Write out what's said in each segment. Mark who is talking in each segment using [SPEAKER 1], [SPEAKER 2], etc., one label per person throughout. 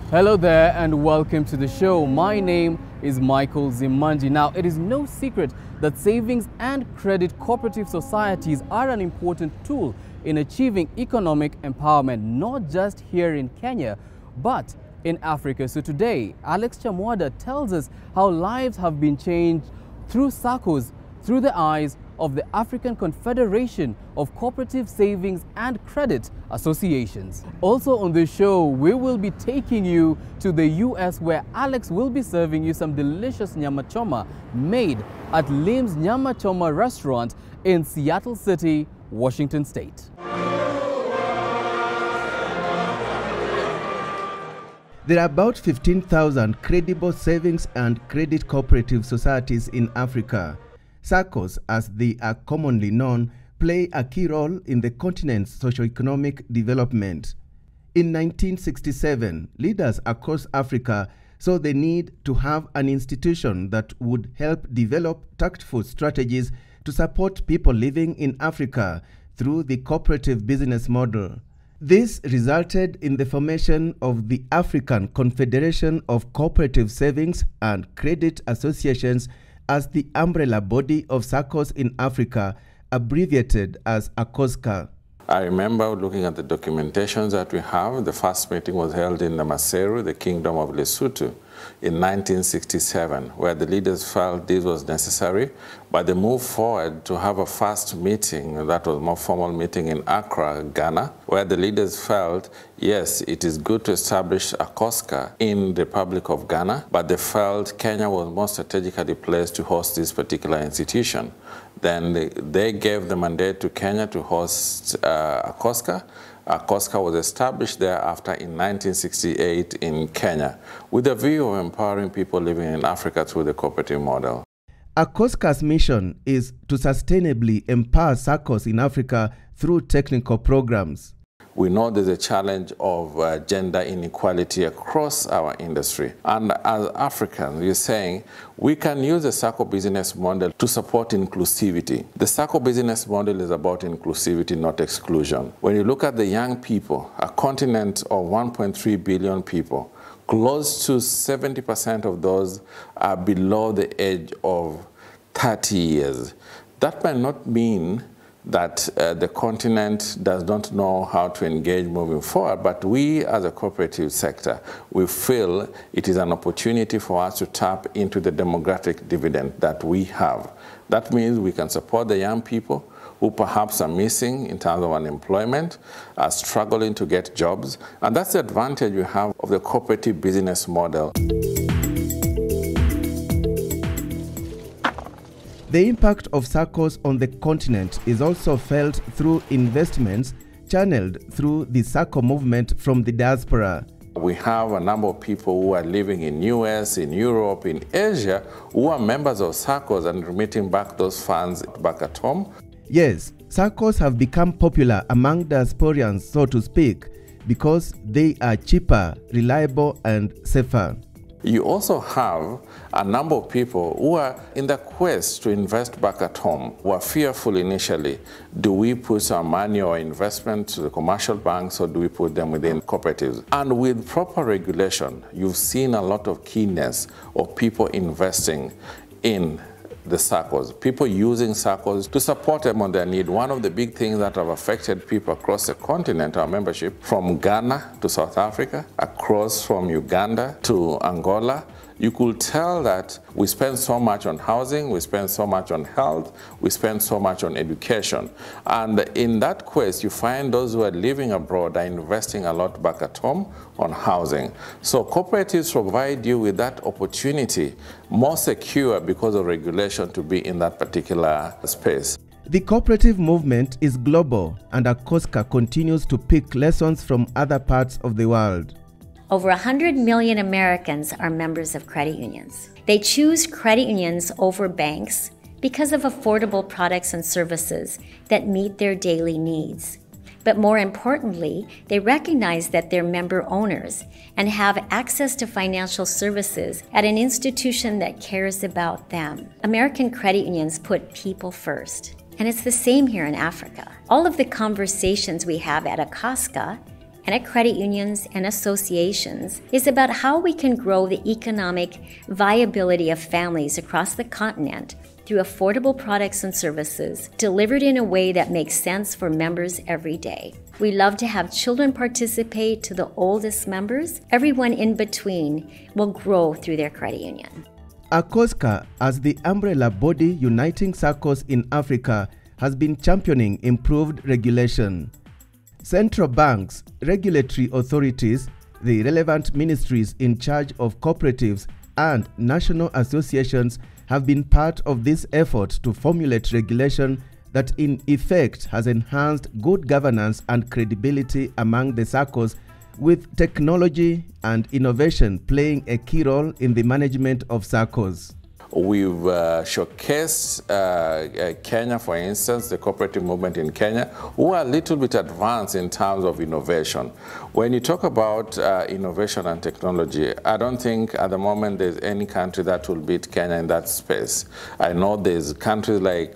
[SPEAKER 1] Hello there and welcome to the show. My name is Michael Zimanji. Now, it is no secret that savings and credit cooperative societies are an important tool in achieving economic empowerment, not just here in Kenya, but in Africa. So today, Alex Chamwada tells us how lives have been changed through SACCOs, through the eyes of the African Confederation of Cooperative Savings and Credit Associations. Also on this show, we will be taking you to the US, where Alex will be serving you some delicious Nyama Choma made at Lim's Nyama Choma restaurant in Seattle City, Washington State.
[SPEAKER 2] There are about 15,000 credible savings and credit cooperative societies in Africa. SACCOs, as they are commonly known, play a key role in the continent's socio-economic development. In 1967, leaders across Africa saw the need to have an institution that would help develop tactful strategies to support people living in Africa through the cooperative business model. This resulted in the formation of the African Confederation of Cooperative Savings and Credit Associations as the umbrella body of SACCOs in Africa, abbreviated as ACCOSCA.
[SPEAKER 3] I remember looking at the documentations that we have. The first meeting was held in Maseru, the Kingdom of Lesotho, in 1967, where the leaders felt this was necessary, but they moved forward to have a first meeting, that was a more formal meeting in Accra, Ghana, where the leaders felt, yes, it is good to establish a COSCA in the Republic of Ghana, but they felt Kenya was more strategically placed to host this particular institution. Then they gave the mandate to Kenya to host a COSCA. COSCA was established thereafter in 1968 in Kenya with a view of empowering people living in Africa through the cooperative model.
[SPEAKER 2] ACCOSCA's mission is to sustainably empower SACCOs in Africa through technical programs.
[SPEAKER 3] We know there's a challenge of gender inequality across our industry. And as Africans, we're saying we can use the SACCO business model to support inclusivity. The SACCO business model is about inclusivity, not exclusion. When you look at the young people, a continent of 1.3 billion people, close to 70% of those are below the age of 30 years. That might not mean that the continent does not know how to engage moving forward, but we as a cooperative sector, we feel it is an opportunity for us to tap into the demographic dividend that we have. That means we can support the young people who perhaps are missing in terms of unemployment, are struggling to get jobs, and that's the advantage we have of the cooperative business model.
[SPEAKER 2] The impact of SACCOs on the continent is also felt through investments channeled through the SACCO movement from the diaspora.
[SPEAKER 3] We have a number of people who are living in US, in Europe, in Asia, who are members of SACCOs and remitting back those funds back at home.
[SPEAKER 2] Yes, SACCOs have become popular among diasporians, so to speak, because they are cheaper, reliable, and safer.
[SPEAKER 3] You also have a number of people who are in the quest to invest back at home, who are fearful initially. Do we put our money or investment to the commercial banks, or do we put them within cooperatives? And with proper regulation, you've seen a lot of keenness of people investing in the SACCOs, people using SACCOs to support them on their need. One of the big things that have affected people across the continent, our membership, from Ghana to South Africa, across from Uganda to Angola, you could tell that we spend so much on housing, we spend so much on health, we spend so much on education. And in that quest, you find those who are living abroad are investing a lot back at home on housing. So cooperatives provide you with that opportunity, more secure because of regulation, to be in that particular space.
[SPEAKER 2] The cooperative movement is global, and ACCOSCA continues to pick lessons from other parts of the world.
[SPEAKER 4] Over 100 million Americans are members of credit unions. They choose credit unions over banks because of affordable products and services that meet their daily needs. But more importantly, they recognize that they're member owners and have access to financial services at an institution that cares about them. American credit unions put people first. And it's the same here in Africa. All of the conversations we have at ACCOSCA and at credit unions and associations is about how we can grow the economic viability of families across the continent through affordable products and services delivered in a way that makes sense for members every day. We love to have children participate to the oldest members. Everyone in between will grow through their credit union.
[SPEAKER 2] ACCOSCA, as the umbrella body uniting SACCOs in Africa, has been championing improved regulation. Central banks, regulatory authorities, the relevant ministries in charge of cooperatives, and national associations have been part of this effort to formulate regulation that in effect has enhanced good governance and credibility among the SACCOs, with technology and innovation playing a key role in the management of SACCOs.
[SPEAKER 3] We've showcased Kenya, for instance, the cooperative movement in Kenya, who are a little bit advanced in terms of innovation. When you talk about innovation and technology, I don't think at the moment there's any country that will beat Kenya in that space. I know there's countries like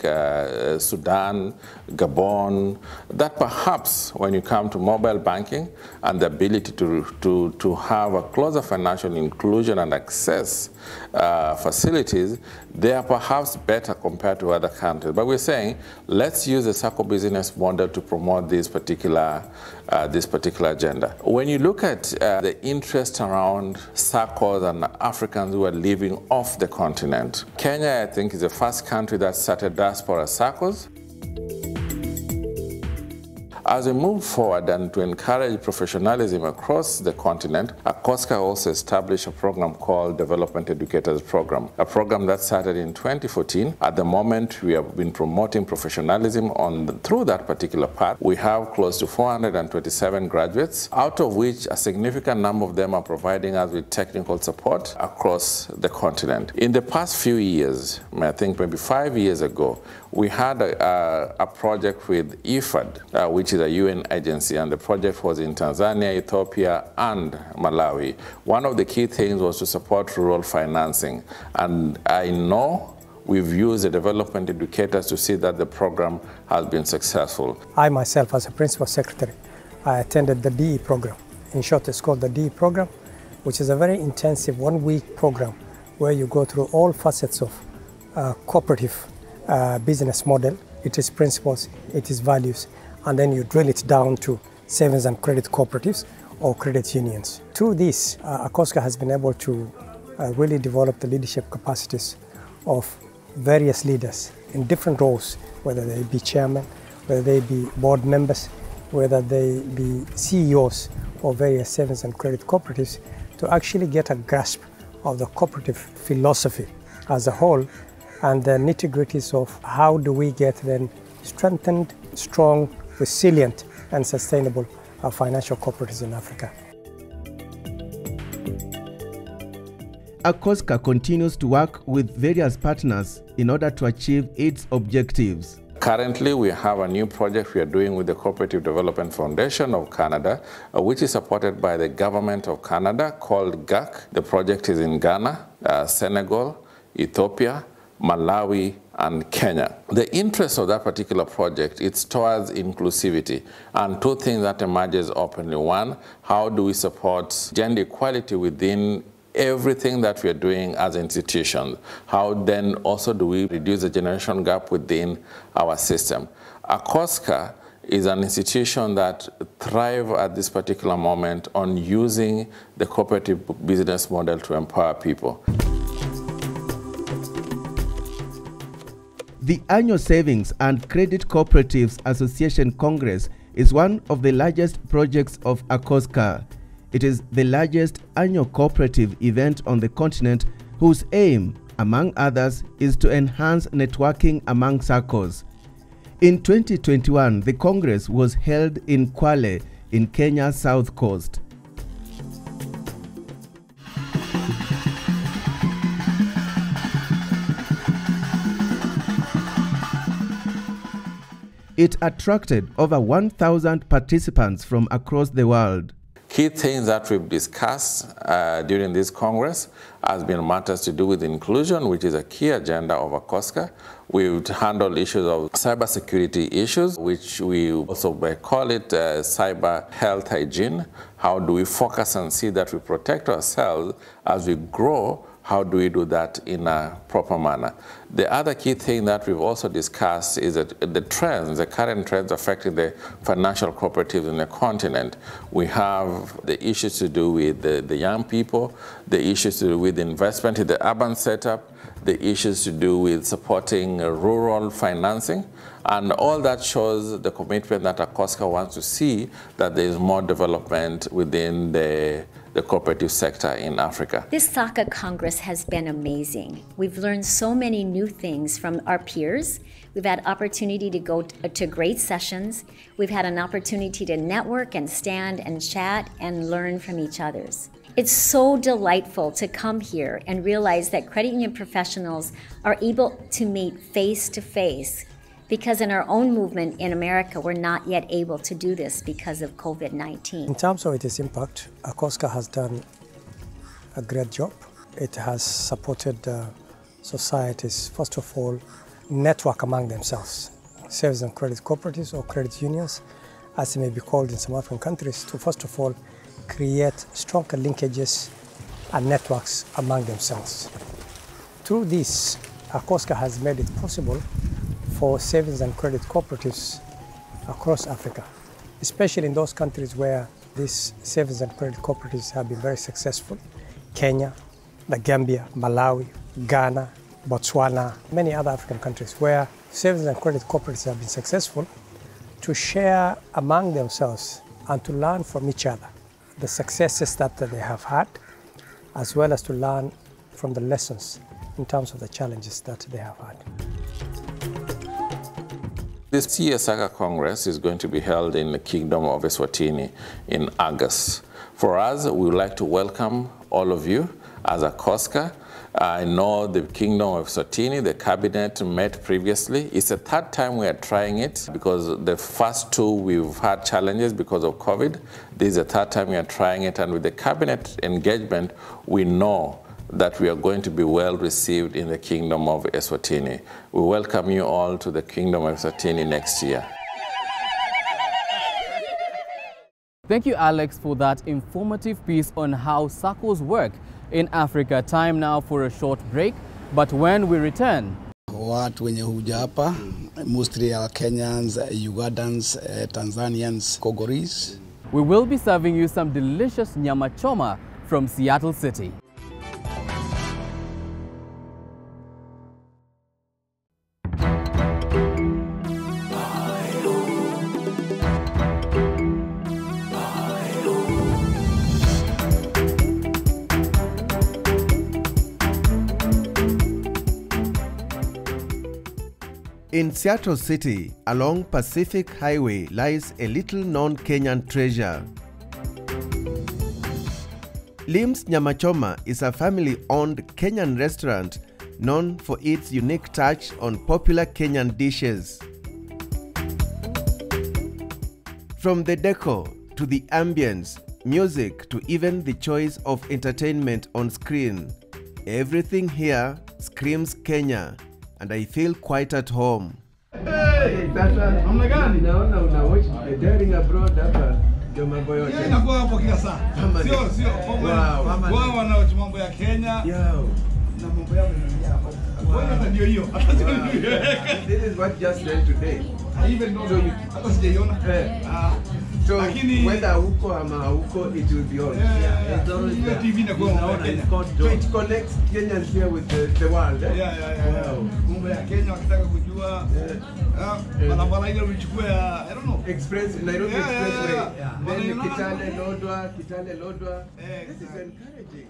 [SPEAKER 3] Sudan, Gabon, that perhaps when you come to mobile banking and the ability to have a closer financial inclusion and access facilities, they are perhaps better compared to other countries. But we're saying, let's use the SACCO business model to promote this particular agenda. When you look at the interest around SACCOs and Africans who are living off the continent, Kenya, I think, is the first country that started diaspora SACCOs. As we move forward and to encourage professionalism across the continent, ACCOSCA also established a program called Development Educators Program, a program that started in 2014. At the moment, we have been promoting professionalism through that particular path. We have close to 427 graduates, out of which a significant number of them are providing us with technical support across the continent. In the past few years, I think maybe 5 years ago, we had a project with IFAD, which is a UN agency, and the project was in Tanzania, Ethiopia, and Malawi. One of the key things was to support rural financing, and I know we've used the development educators to see that the program has been successful.
[SPEAKER 5] I myself, as a principal secretary, I attended the DE program. In short, it's called the DE program, which is a very intensive one-week program where you go through all facets of cooperative business model, its principles, its values, and then you drill it down to savings and credit cooperatives or credit unions. Through this, ACCOSCA has been able to really develop the leadership capacities of various leaders in different roles, whether they be chairman, whether they be board members, whether they be CEOs of various savings and credit cooperatives, to actually get a grasp of the cooperative philosophy as a whole and the nitty-gritties of how do we get then strengthened, strong, resilient and sustainable financial cooperatives in Africa.
[SPEAKER 2] ACCOSCA continues to work with various partners in order to achieve its objectives.
[SPEAKER 3] Currently, we have a new project we are doing with the Cooperative Development Foundation of Canada, which is supported by the government of Canada, called GAC. The project is in Ghana, Senegal, Ethiopia, Malawi, and Kenya. The interest of that particular project is towards inclusivity, and two things that emerges openly. One, how do we support gender equality within everything that we are doing as institutions? How then also do we reduce the generation gap within our system? ACCOSCA is an institution that thrives at this particular moment on using the cooperative business model to empower people.
[SPEAKER 2] The Annual Savings and Credit Cooperatives Association Congress is one of the largest projects of ACCOSCA. It is the largest annual cooperative event on the continent, whose aim, among others, is to enhance networking among SACCOs. In 2021, the Congress was held in Kwale in Kenya's south coast. It attracted over 1,000 participants from across the world.
[SPEAKER 3] Key things that we've discussed during this Congress has been matters to do with inclusion, which is a key agenda of ACCOSCA. We've handled issues of cybersecurity issues, which we also call it cyber health hygiene. How do we focus and see that we protect ourselves as we grow? How do we do that in a proper manner? The other key thing that we've also discussed is that the trends, the current trends affecting the financial cooperatives in the continent. We have the issues to do with the young people, the issues to do with investment in the urban setup, the issues to do with supporting rural financing, and all that shows the commitment that ACCOSCA wants to see that there is more development within the cooperative sector in Africa.
[SPEAKER 4] This SACCO Congress has been amazing. We've learned so many new things from our peers. We've had opportunity to go to great sessions. We've had an opportunity to network and stand and chat and learn from each other's. It's so delightful to come here and realize that credit union professionals are able to meet face to face, because in our own movement in America, we're not yet able to do this because of COVID-19.
[SPEAKER 5] In terms of its impact, ACCOSCA has done a great job. It has supported societies, first of all, network among themselves, savings and credit cooperatives or credit unions, as they may be called in some African countries, to first of all create stronger linkages and networks among themselves. Through this, ACCOSCA has made it possible for savings and credit cooperatives across Africa, especially in those countries where these savings and credit cooperatives have been very successful. Kenya, the Gambia, Malawi, Ghana, Botswana, many other African countries where savings and credit cooperatives have been successful, to share among themselves and to learn from each other the successes that they have had, as well as to learn from the lessons in terms of the challenges that they have had.
[SPEAKER 3] This year's SACCO Congress is going to be held in the Kingdom of Eswatini in August. For us, we would like to welcome all of you as ACCOSCA. I know the Kingdom of Eswatini, the cabinet met previously. It's the third time we are trying it because the first two we've had challenges because of COVID. This is the third time we are trying it, and with the cabinet engagement, we know that we are going to be well received in the Kingdom of Eswatini. We welcome you all to the Kingdom of Eswatini next year.
[SPEAKER 1] Thank you, Alex, for that informative piece on how SACCOs work in Africa. Time now for a short break, but when we return,
[SPEAKER 6] watu wenye huja hapa, mostly are Kenyans, Ugandans, Tanzanians, Congolese.
[SPEAKER 1] We will be serving you some delicious Nyama Choma from Seattle City.
[SPEAKER 2] In Seattle City, along Pacific Highway, lies a little-known Kenyan treasure. Lim's Nyama Choma is a family-owned Kenyan restaurant known for its unique touch on popular Kenyan dishes. From the decor to the ambience, music to even the choice of entertainment on screen, everything here screams Kenya, and I feel quite at home.
[SPEAKER 7] Hey, sasa namna gani? Naona unawatch daring abroad hapa ndio mambo yote. Yeye anakuwa hapo kila saa. Sio wao wanaochuma mambo ya Kenya. Yao. Na mambo yao ni hapa. Kwa hiyo ndio hiyo. This is what just went today. Even though hata sijaiona. So whether huko ama huko, it will be on. It's always the TV na kwa unaona Kenya. So it connects Kenyans here with the world. Wow. Mambo ya Kenya wakitaka kujua barabara ile ulichukua I don't know. Express Nairobi Expressway. Then Kitale Lodwa. This is encouraging.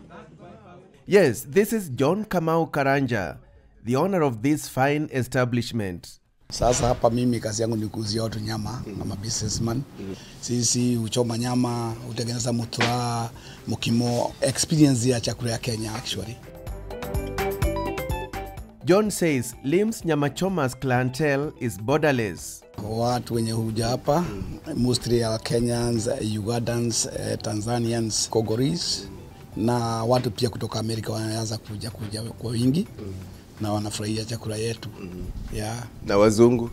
[SPEAKER 2] Yes, this is John Kamau Karanja, the owner of this fine establishment.
[SPEAKER 6] Sasa hapa mimi kazi yangu ni kuuzia watu nyama kama businessman. Sisi uchoma nyama, utengeneza mutua, mukimo, experience ya chakula ya Kenya actually.
[SPEAKER 2] John says Lim's Nyama Choma's clientele is borderless.
[SPEAKER 6] watu wenye huja hapa mostly are Kenyans, Ugandans, Tanzanians, Congolese na watu pia kutoka Amerika wanaanza kuja kwa wingi na wanafurahia chakula yetu. Yeah.
[SPEAKER 2] Na wazungu?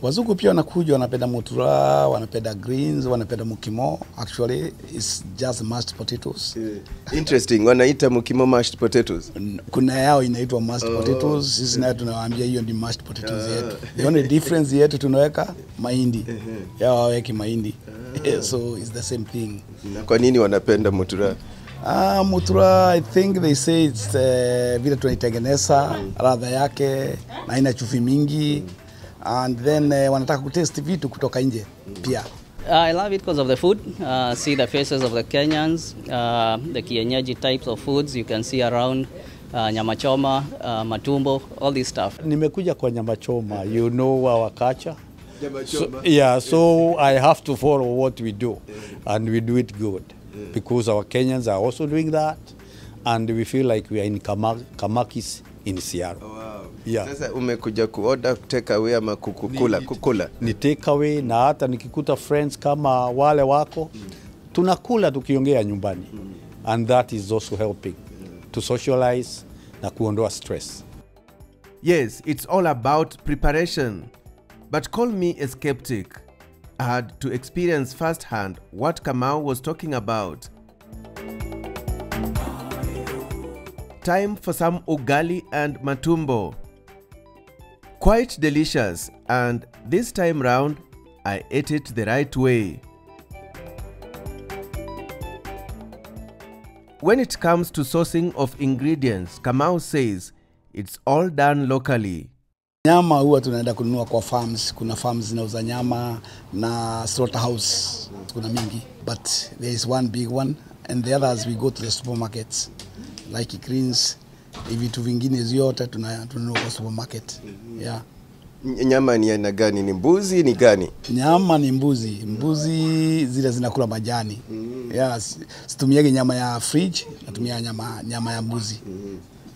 [SPEAKER 6] Wazungu pia wanakuja, wanapenda mutura, wanapenda greens, wanapenda mukimo. Actually, it's just mashed potatoes.
[SPEAKER 2] Interesting. Wanaita mukimo mashed potatoes?
[SPEAKER 6] Kuna yao inaitwa mashed potatoes. Sisi nayo tunawaambia hiyo ni mashed potatoes yetu. The only difference yetu tunaweka mahindi. Yao hawaweki mahindi. So it's the same thing.
[SPEAKER 2] Na kwa nini wanapenda mutura?
[SPEAKER 6] Mutura, I think they say it's vile tunaitengeneza, ladha yake, na ina chumvi mingi. And then wanataka kutest vitu kutoka nje pia.
[SPEAKER 8] I love it because of the food. See the faces of the Kenyans, the kienyeji types of foods you can see around. Nyama Choma, matumbo, all this stuff.
[SPEAKER 9] Nimekuja kwa Nyama Choma, you know our culture.
[SPEAKER 2] Nyama Choma.
[SPEAKER 9] So I have to follow what we do, and we do it good, because our Kenyans are also doing that, and we feel like we are in Kamakis in Seattle.
[SPEAKER 2] Wow.
[SPEAKER 9] Yeah.
[SPEAKER 2] Sasa umekuja kuorder take away ama kukula?
[SPEAKER 9] Ni take away, na hata nikikuta friends kama wale wako, tunakula tukiongea nyumbani. And that is also helping to socialize na kuondoa stress.
[SPEAKER 2] Yes, it's all about preparation. But call me a skeptic. I had to experience firsthand what Kamau was talking about. Time for some ugali and matumbo. Quite delicious, and this time round, I ate it the right way. When it comes to sourcing of ingredients, Kamau says it's all done locally.
[SPEAKER 6] Nyama huwa tunaenda kununua kwa farms. Kuna farms zinauza nyama na slaughterhouse. Kuna mingi, but there is one big one, and the others we go to the supermarkets like greens. Vitu vingine zote tunanunua kwa supermarket. Yeah.
[SPEAKER 2] Nyama ni aina gani? Ni mbuzi ni gani?
[SPEAKER 6] Nyama ni mbuzi. Mbuzi zile zinakula majani. Yeah, situmiage nyama ya fridge, natumia nyama ya mbuzi.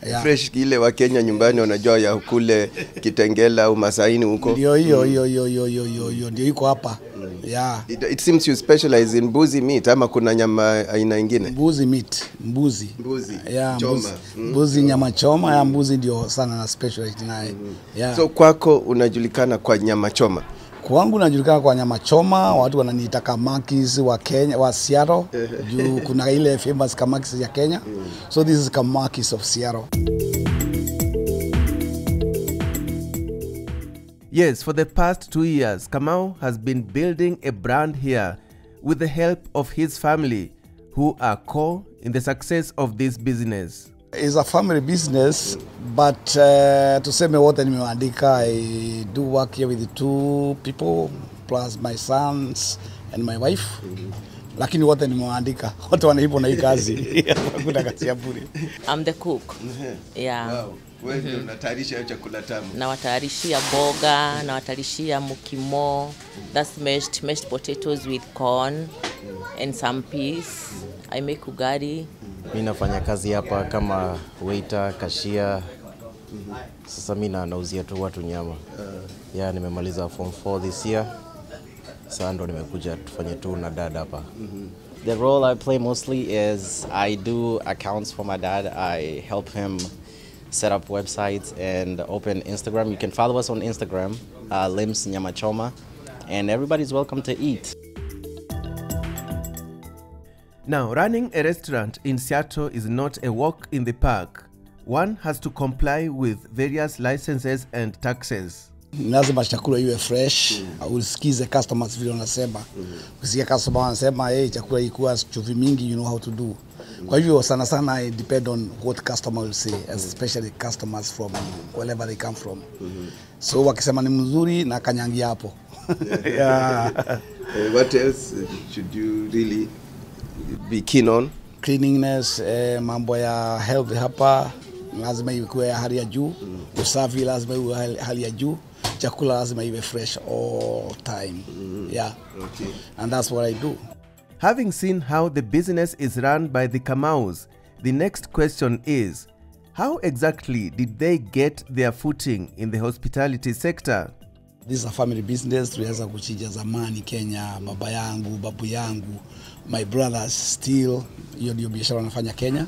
[SPEAKER 6] Yeah.
[SPEAKER 2] Fresh ile wa Kenya nyumbani wanajua ya kule Kitengela au Masaini huko.
[SPEAKER 6] Ndio iko hapa. Yeah.
[SPEAKER 2] It seems you specialize in mbuzi meat ama kuna nyama aina nyingine?
[SPEAKER 6] Mbuzi meat, mbuzi. Yeah,
[SPEAKER 2] choma.
[SPEAKER 6] Mbuzi nyama choma, ya mbuzi ndio sana na specialty naye. Yeah.
[SPEAKER 2] So kwako unajulikana kwa nyama choma?
[SPEAKER 6] Kwangu najulikana kwa nyama choma, watu wananiita Kamakis wa Kenya, wa Seattle. Juu kuna ile famous Kamakis ya Kenya. So this is Kamakis of Seattle.
[SPEAKER 2] Yes, for the past 2 years, Kamau has been building a brand here with the help of his family, who are core in the success of this business.
[SPEAKER 6] It's a family business, but tuseme wote nimeandika. I do work here with the 2 people plus my sons and my wife. Lakini wote nimeandika. Wote wanaipo na hii kazi. Hakuna kazi ya bure.
[SPEAKER 10] I'm the cook. Yeah.
[SPEAKER 2] Wow. Wewe ndio unatayarisha chakula tamu.
[SPEAKER 10] Na watayarishia boga, na watayarishia mukimo. That's mashed potatoes with corn and some peas. I make ugali.
[SPEAKER 11] Mimi nafanya kazi hapa kama waiter, cashier. Sasa mimi nauzia tu watu nyama. Yeah, nimemaliza form 4 this year. Sasa ndo nimekuja tufanye tu na dad hapa. The role I play mostly is I do accounts for my dad. I help him set up websites and open Instagram. You can follow us on Instagram, Lims Nyama Choma, and everybody's welcome to eat.
[SPEAKER 2] Now, running a restaurant in Seattle is not a walk in the park. One has to comply with various licenses and taxes.
[SPEAKER 6] Lazima chakula iwe fresh, usikize customers vile wanasema. Usikie customer wanasema chakula ikuwa chumvi mingi, you know how to do. Kwa hivyo sana I depend on what customer will say, especially customers from wherever they come from. So wakisema ni mzuri na kanyangia hapo. Yeah.
[SPEAKER 2] What else should you really be keen on?
[SPEAKER 6] Cleanliness, mambo ya health hapa lazima iwe hali ya juu. Usafi lazima iwe hali ya juu. Chakula lazima iwe fresh all time. Yeah.
[SPEAKER 2] Okay.
[SPEAKER 6] And that's what I do.
[SPEAKER 2] Having seen how the business is run by the Kamaus, the next question is, how exactly did they get their footing in the hospitality sector?
[SPEAKER 6] This is a family business. Tulianza kuchinja zamani Kenya, baba yangu, babu yangu, my brothers still. Hiyo ndio biashara wanafanya Kenya.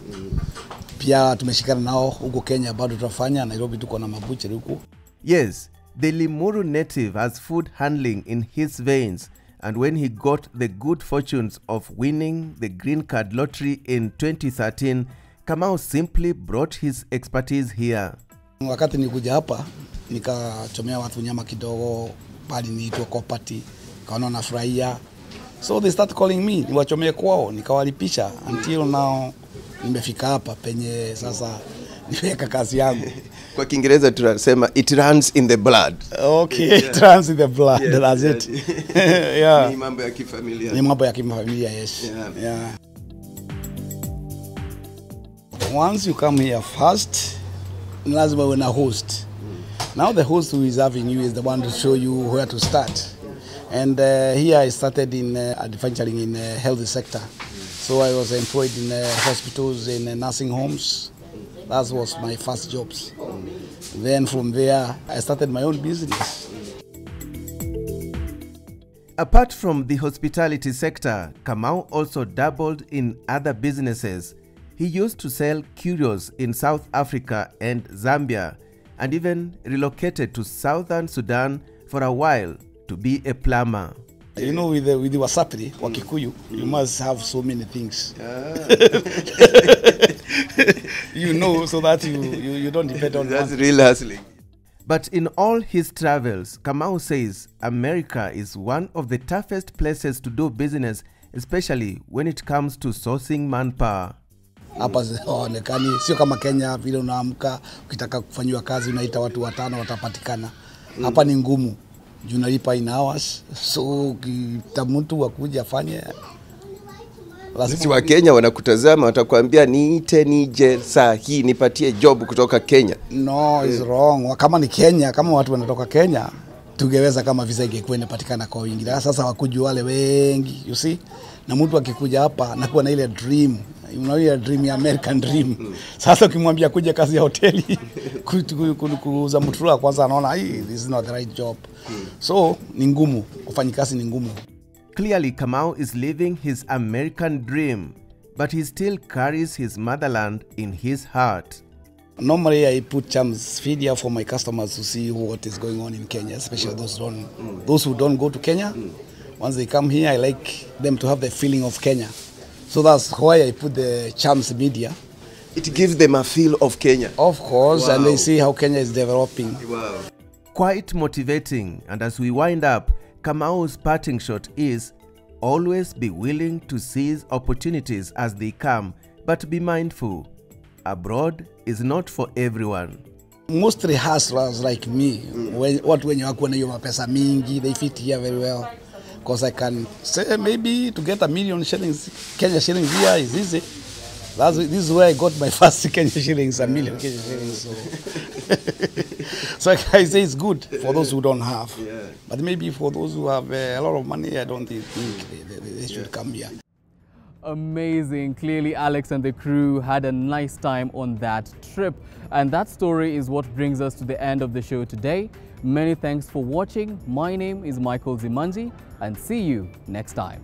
[SPEAKER 6] Pia tumeshikana nao huko Kenya, bado tunafanya. Nairobi tuko na mabucheri huko.
[SPEAKER 2] Yes, the Limuru native has food handling in his veins, and when he got the good fortunes of winning the green card lottery in 2013, Kamau simply brought his expertise here.
[SPEAKER 6] Wakati nikuja hapa, nikachomea watu nyama kidogo, bali niitwa Cooperatives, kaona nafurahia. So they start calling me, niwachomee kwao, nikawalipisha until now nimefika hapa penye sasa niweka kazi yangu.
[SPEAKER 2] Kwa Kiingereza tunasema it runs in the blood.
[SPEAKER 6] Okay, yeah. It runs in the blood, yeah, that's it. Yeah.
[SPEAKER 2] Ni mambo ya kifamilia.
[SPEAKER 6] Ni mambo ya kifamilia, yes.
[SPEAKER 2] Yeah.
[SPEAKER 6] Yeah. Once you come here first, lazima uwe na host. Now the host who is having you is the one to show you where to start. And here I started in adventuring in health sector. So I was employed in hospitals, in nursing homes. That was my first jobs. Then from there, I started my own business.
[SPEAKER 2] Apart from the hospitality sector, Kamau also dabbled in other businesses. He used to sell curios in South Africa and Zambia, and even relocated to southern Sudan for a while to be a plumber.
[SPEAKER 6] You know, with the wasapri, Wakikuyu, you must have so many things. You know, so that you don't depend on
[SPEAKER 2] That's real hustling. But in all his travels, Kamau says America is one of the toughest places to do business, especially when it comes to sourcing manpower.
[SPEAKER 6] Hapa haonekani, sio kama Kenya vile unaamka ukitaka kufanywa kazi unaita watu 5 watapatikana. Hapa ni ngumu. Junalipa in hours, so mtu wakuja afanye.
[SPEAKER 2] Sisi wa Kenya wanakutazama, watakwambia niite nije saa hii nipatie job kutoka Kenya.
[SPEAKER 6] No, it's wrong. Kama ni Kenya, kama watu wanatoka Kenya, tungeweza kama visa ingekuwa inapatikana kwa wingi. Sasa wakuja wale wengi, you see? Na mtu akikuja hapa anakuwa na ile dream. Unaona dream ya American dream. Sasa ukimwambia kuja kazi ya hoteli kuuza mtura kwanza anaona this is not the right job. So ni ngumu, kufanya kazi ni ngumu.
[SPEAKER 2] Clearly Kamau is living his American dream, but he still carries his motherland in his heart.
[SPEAKER 6] Normally I put Chams video for my customers to see what is going on in Kenya, especially those who don't go to Kenya. Once they come here, I like them to have the feeling of Kenya. So that's why I put the Chams media.
[SPEAKER 2] It gives them a feel of Kenya.
[SPEAKER 6] Of course,
[SPEAKER 2] wow.
[SPEAKER 6] And they see how Kenya is developing.
[SPEAKER 2] Wow. Quite motivating, and as we wind up, Kamau's parting shot is always be willing to seize opportunities as they come, but be mindful. Abroad is not for everyone.
[SPEAKER 6] Mostly hustlers like me, when you have pesa mingi, they fit here very well. Because I can say maybe to get $1 million shillings, Kenya shillings here is easy. This is where I got my first Kenya shillings, $1 million Kenya shillings. So I say it's good for those who don't have. Yeah. But maybe for those who have a lot of money, I don't think they should come here.
[SPEAKER 1] Amazing. Clearly, Alex and the crew had a nice time on that trip. And that story is what brings us to the end of the show today. Many thanks for watching. My name is Michael Zimanji, and see you next time.